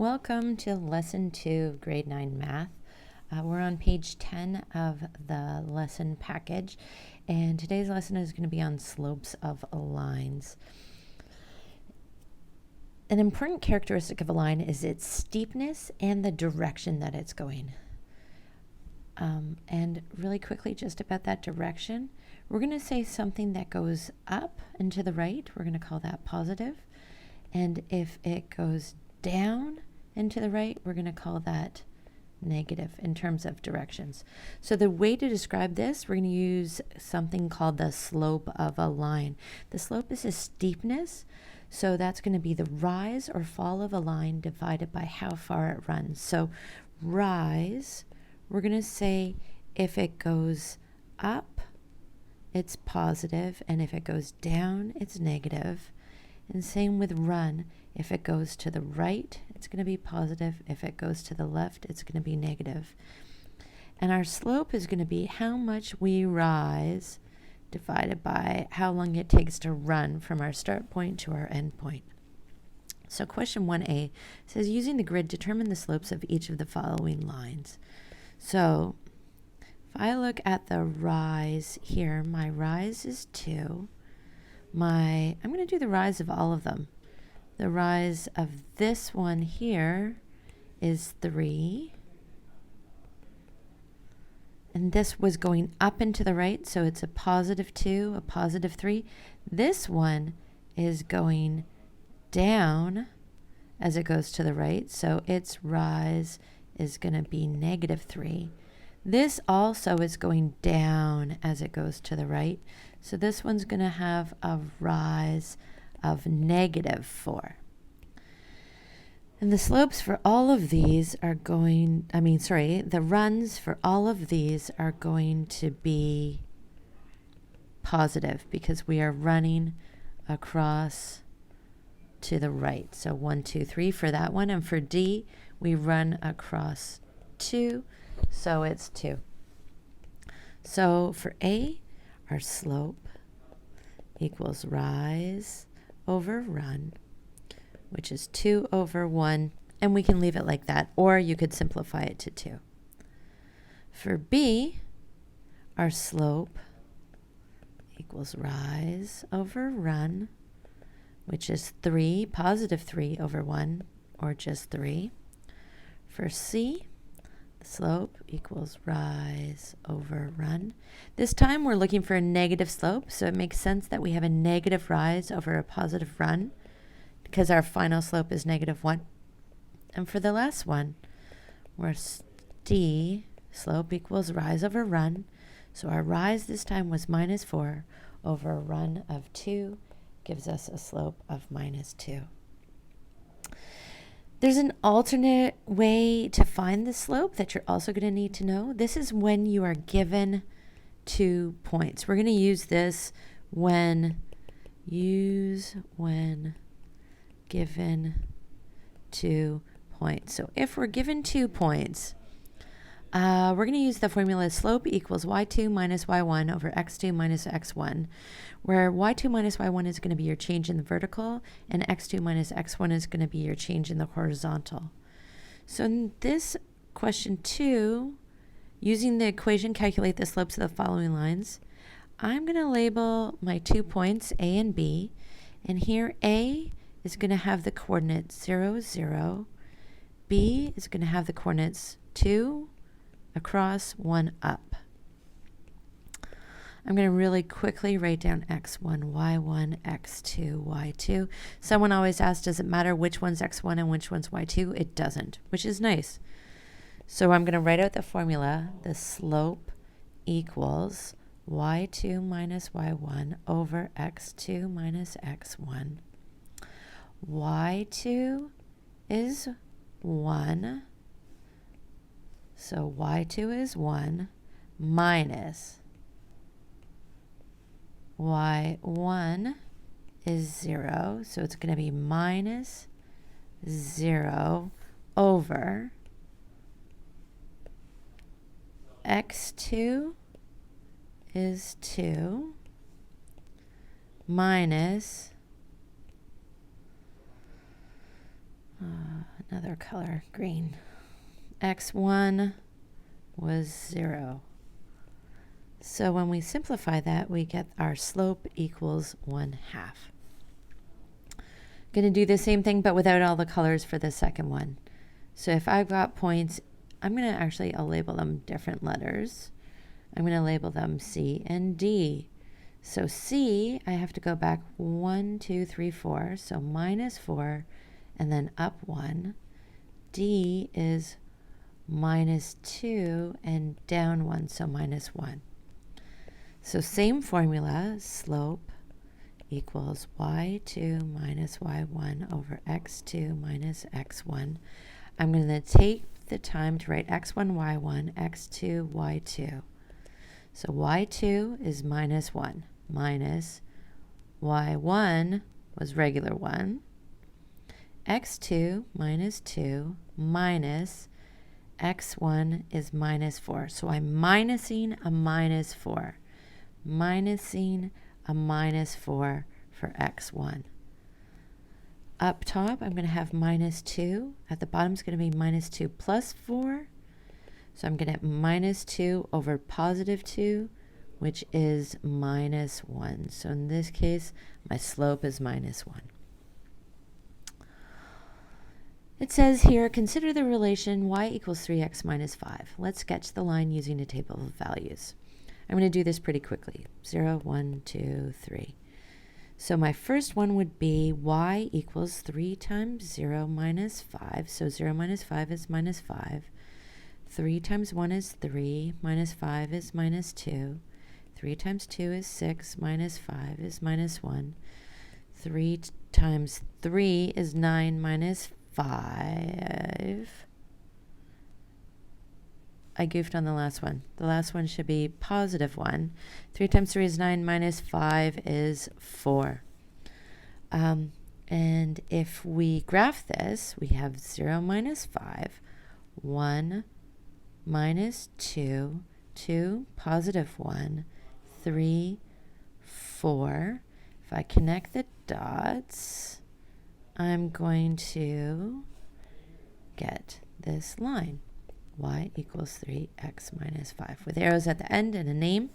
Welcome to Lesson 2 of Grade 9 Math. We're on page 10 of the lesson package, and today's lesson is going to be on slopes of lines. An important characteristic of a line is its steepness and the direction that it's going. And really quickly, just about that direction, we're going to say something that goes up and to the right. We're going to call that positive. And if it goes down and to the right, we're going to call that negative in terms of directions. So the way to describe this, we're going to use something called the slope of a line. The slope is a steepness, so that's going to be the rise or fall of a line divided by how far it runs. So rise, we're going to say if it goes up, it's positive, and if it goes down, it's negative. And same with run. If it goes to the right, it's going to be positive. If it goes to the left, it's going to be negative. And our slope is going to be how much we rise divided by how long it takes to run from our start point to our end point. So question 1a says, using the grid, determine the slopes of each of the following lines. So if I look at the rise here, my rise is 2. I'm going to do the rise of all of them. The rise of this one here is 3. And this was going up and to the right, so it's a positive 2, a positive 3. This one is going down as it goes to the right, so its rise is going to be negative 3. This also is going down as it goes to the right. So this one's going to have a rise of negative 4. And the slopes for all of these are the runs for all of these are going to be positive because we are running across to the right. So 1, 2, 3 for that one. And for D, we run across 2. So it's 2. So for A, our slope equals rise over run, which is 2 over 1. And we can leave it like that, or you could simplify it to 2. For B, our slope equals rise over run, which is 3, positive 3 over 1, or just 3. For C, slope equals rise over run. This time we're looking for a negative slope, so it makes sense that we have a negative rise over a positive run because our final slope is negative 1. And for the last one, where D, slope equals rise over run, so our rise this time was minus 4 over a run of 2, gives us a slope of minus 2. There's an alternate way to find the slope that you're also going to need to know. This is when you are given 2 points. We're going to use this when given 2 points. So if we're given 2 points, we're going to use the formula slope equals y2 minus y1 over x2 minus x1, where y2 minus y1 is going to be your change in the vertical, and x2 minus x1 is going to be your change in the horizontal. So in this question 2, using the equation, calculate the slopes of the following lines, I'm going to label my 2 points, A and B, and here A is going to have the coordinates 0, 0. B is going to have the coordinates 2, across, 1 up. I'm going to really quickly write down x1, y1, x2, y2. Someone always asks, does it matter which one's x1 and which one's y2? It doesn't, which is nice. So I'm going to write out the formula. The slope equals y2 minus y1 over x2 minus x1. y2 is 1. So y2 is 1 minus y1 is 0. So it's going to be minus 0 over x2 is 2 minus another color, green. x1 was 0. So when we simplify that, we get our slope equals 1/2. Going to do the same thing, but without all the colors for the second one. So if I've got points, I'm going to I'll label them different letters. I'm going to label them C and D. So C, I have to go back 1, 2, 3, 4. So -4 and then up 1. D is -2 and down 1, so -1. So same formula, slope equals y2 minus y1 over x2 minus x1. I'm going to take the time to write x1, y1, x2, y2. So y2 is -1 minus y1 was regular 1, x2 minus 2 minus x1 is -4. So I'm minusing a -4. Minusing a -4 for x1. Up top, I'm going to have -2. At the bottom, it's going to be -2 plus 4. So I'm going to have -2 over +2, which is -1. So in this case, my slope is -1. It says here, consider the relation y equals 3x minus 5. Let's sketch the line using a table of values. I'm going to do this pretty quickly. 0, 1, 2, 3. So my first one would be y equals 3 times 0 minus 5. So 0 minus 5 is -5. 3 times 1 is 3, minus 5 is -2. 3 times 2 is 6, minus 5 is -1. 3 times 3 is 9 minus 5. I goofed on the last one. The last one should be +1. 3 times 3 is 9, minus 5 is 4. And if we graph this, we have 0 minus 5, 1 minus 2, 2, +1, 3, 4. If I connect the dots, I'm going to get this line. Y equals 3x minus 5 with arrows at the end and a name.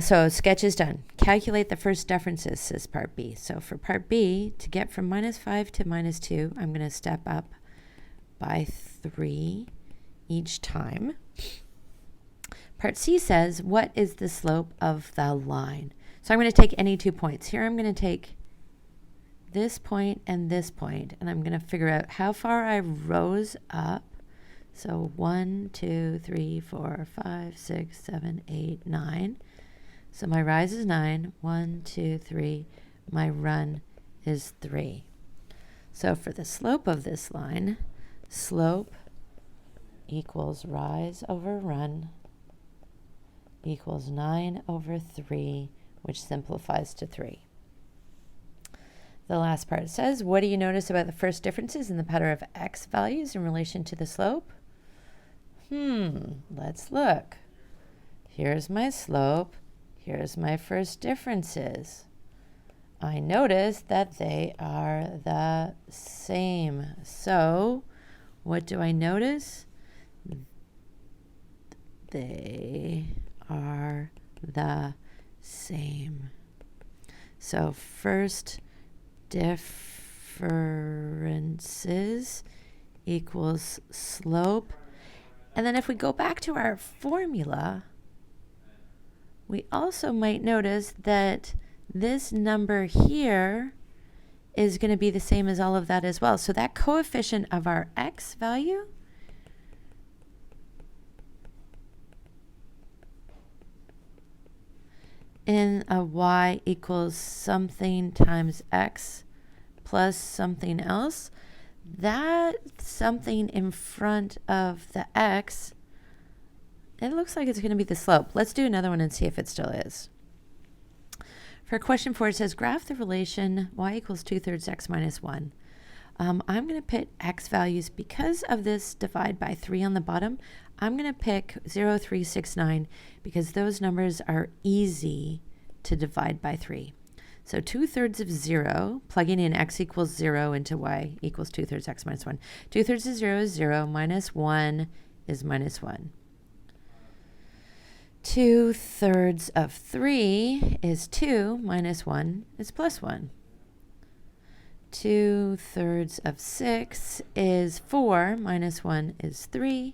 So sketch is done. Calculate the first differences, says part B. So for part B, to get from -5 to -2, I'm going to step up by 3 each time. Part C says, what is the slope of the line? So I'm going to take any 2 points. Here I'm going to take this point, and I'm going to figure out how far I rose up. So 1, 2, 3, 4, 5, 6, 7, 8, 9. So my rise is 9. 1, 2, 3. My run is 3. So for the slope of this line, slope equals rise over run equals 9 over 3, which simplifies to 3. The last part says, what do you notice about the first differences in the pattern of x values in relation to the slope? Let's look. Here's my slope. Here's my first differences. I notice that they are the same. So, what do I notice? They are the same. So, first differences equals slope. And then if we go back to our formula, we also might notice that this number here is going to be the same as all of that as well. So that coefficient of our x value in a y equals something times x plus something else, that something in front of the x, it looks like it's going to be the slope. Let's do another one and see if it still is. For question 4, it says, graph the relation y equals 2/3 x minus 1. I'm going to put x values because of this divide by 3 on the bottom. I'm going to pick 0, 3, 6, 9 because those numbers are easy to divide by 3. So 2/3 of 0, plugging in x equals 0 into y equals 2/3 x minus 1. 2/3 of 0 is 0, minus 1 is minus 1. 2/3 of 3 is 2, minus 1 is plus 1. 2/3 of 6 is 4, minus 1 is 3.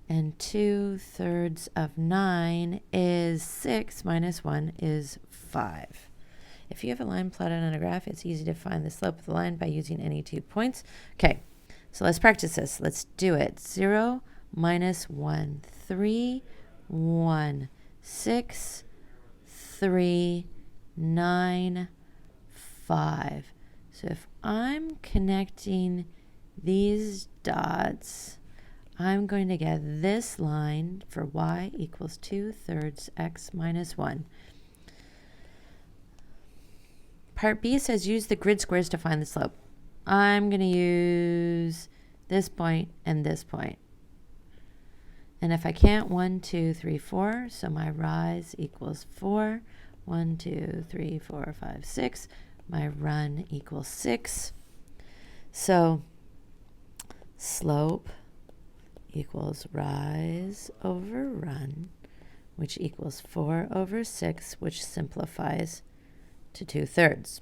And 2/3 of 9 is 6, minus 1 is 5. If you have a line plotted on a graph, it's easy to find the slope of the line by using any 2 points. Okay, so let's practice this. Let's do it. 0, minus 1, 3, 1, 6, 3, 9, 5. So if I'm connecting these dots, I'm going to get this line for y equals 2/3 x minus 1. Part B says use the grid squares to find the slope. I'm going to use this point and this point. And if I can't, 1, 2, 3, 4. So my rise equals 4. 1, 2, 3, 4, 5, 6. My run equals 6. So slope equals rise over run, which equals 4 over 6, which simplifies to 2/3.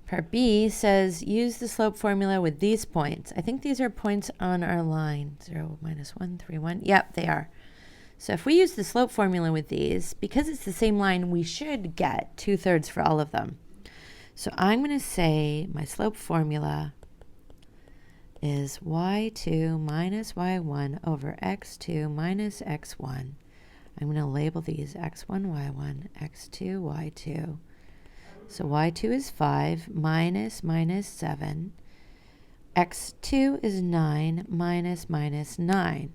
Part B says use the slope formula with these points. I think these are points on our line. 0, minus 1, 3, 1. Yep, they are. So if we use the slope formula with these, because it's the same line, we should get 2/3 for all of them. So I'm going to say my slope formula is y2 minus y1 over x2 minus x1. I'm going to label these x1, y1, x2, y2. So y2 is 5 minus 7. x2 is 9 minus 9.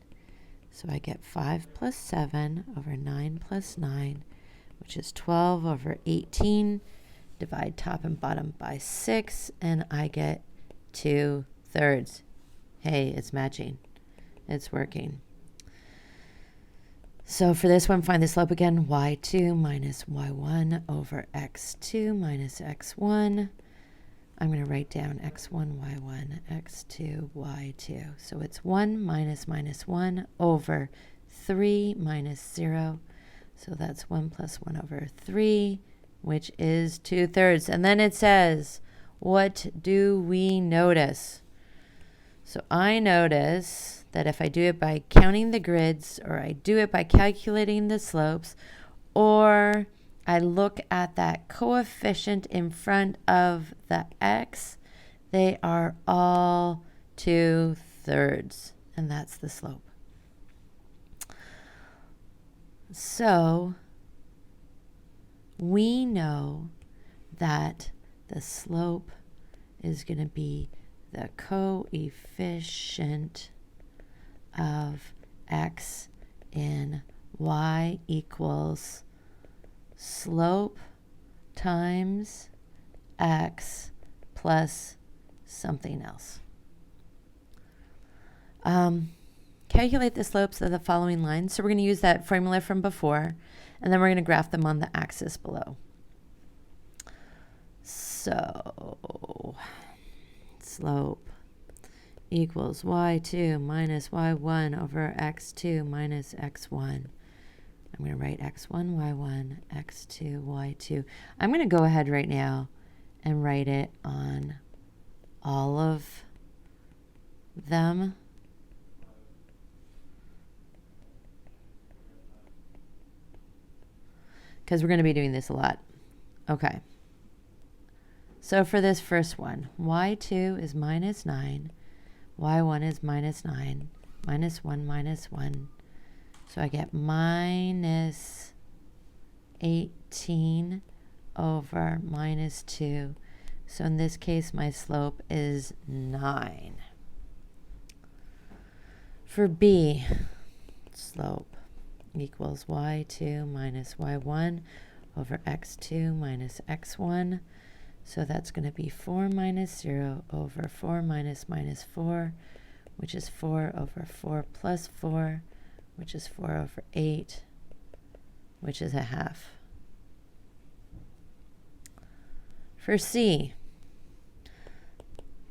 So I get 5 plus 7 over 9 plus 9, which is 12 over 18. Divide top and bottom by 6, and I get 2/3. Hey, it's matching. It's working. So for this one, find the slope again. y2 minus y1 over x2 minus x1. I'm going to write down x1, y1, x2, y2. So it's 1 minus 1 over 3 minus 0. So that's 1 plus 1 over 3, which is 2/3. And then it says, what do we notice? So I notice that if I do it by counting the grids, or I do it by calculating the slopes, or I look at that coefficient in front of the x, they are all 2/3, and that's the slope. So we know that the slope is going to be the coefficient of x in y equals slope times x plus something else. Calculate the slopes of the following lines. So we're going to use that formula from before, and then we're going to graph them on the axis below. So slope equals y2 minus y1 over x2 minus x1. I'm going to write x1, y1, x2, y2. I'm going to go ahead right now and write it on all of them. Because we're going to be doing this a lot. Okay. So for this first one, y2 is minus 9. y1 is minus 9. Minus 1, minus 1. So I get minus 18 over minus 2. So in this case, my slope is 9. For B, slope equals y2 minus y1 over x2 minus x1. So that's going to be 4 minus 0 over 4 minus 4, which is 4 over 4 plus 4, which is 4 over 8. which is a half. For C,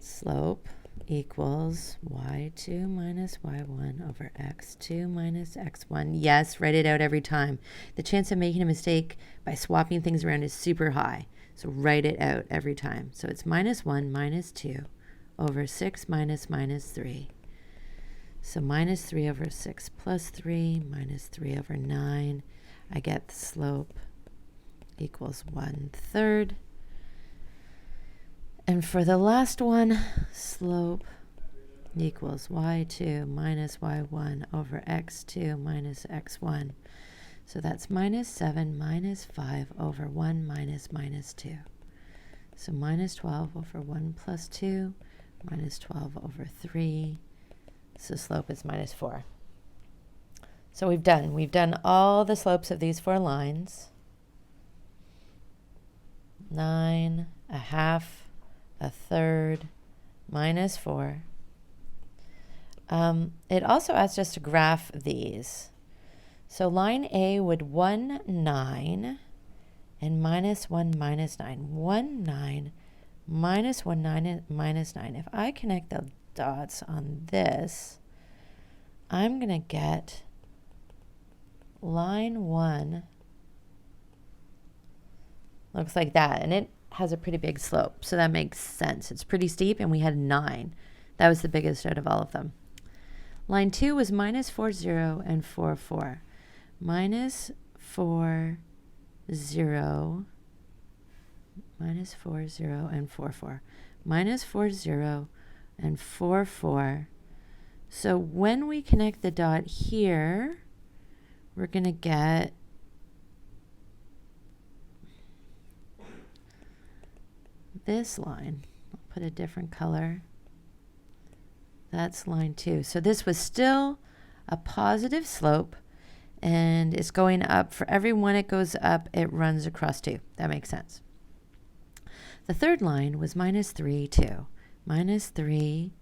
slope equals y2 minus y1 over x2 minus x1. Yes, write it out every time. The chance of making a mistake by swapping things around is super high. So write it out every time. So it's minus 1 minus 2 over 6 minus minus 3. So minus 3 over 6 plus 3 minus 3 over 9. I get the slope equals 1/3. And for the last one, slope equals y2 minus y1 over x2 minus x1. So that's minus 7 minus 5 over 1 minus minus 2. So minus 12 over 1 plus 2, minus 12 over 3. So slope is minus 4. So we've done all the slopes of these 4 lines. 9, a half, a third, minus 4. It also asked us to graph these. So line A would 1, 9, and minus 1, minus 9. 1, 9, minus 1, 9, and minus 9. If I connect the dots on this, I'm going to get line 1 looks like that, and it has a pretty big slope, so that makes sense. It's pretty steep, and we had 9. That was the biggest out of all of them. Line 2 was minus 4, 0, and 4, 4. Minus 4, 0, minus 4, 0, and 4, 4. Minus 4, 0, and 4, 4. So when we connect the dot here, we're going to get this line. I'll put a different color. That's line 2. So this was still a positive slope, and it's going up. For every one it goes up, it runs across 2. That makes sense. The third line was minus 3, 2. Minus 3,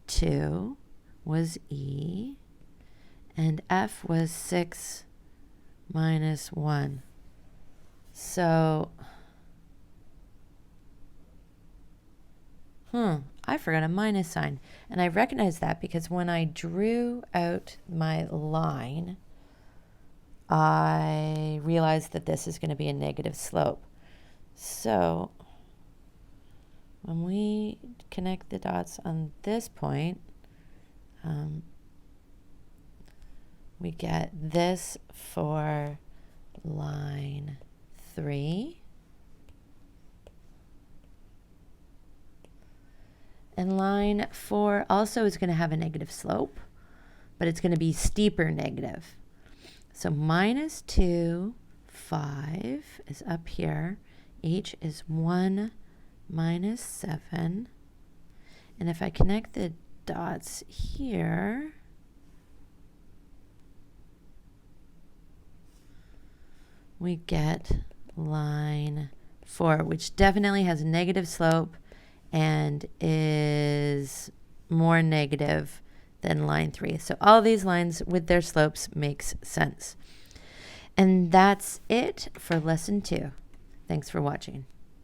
2 was E, and F was 6 minus 1. So I forgot a minus sign. And I recognize that because when I drew out my line, I realized that this is going to be a negative slope. So when we connect the dots on this point, we get this for line 3. And line 4 also is going to have a negative slope, but it's going to be steeper negative. So minus 2, 5 is up here. H is 1 minus 7. And if I connect the dots here, we get line 4, which definitely has a negative slope and is more negative than line 3. So all these lines with their slopes makes sense. And that's it for lesson 2. Thanks for watching.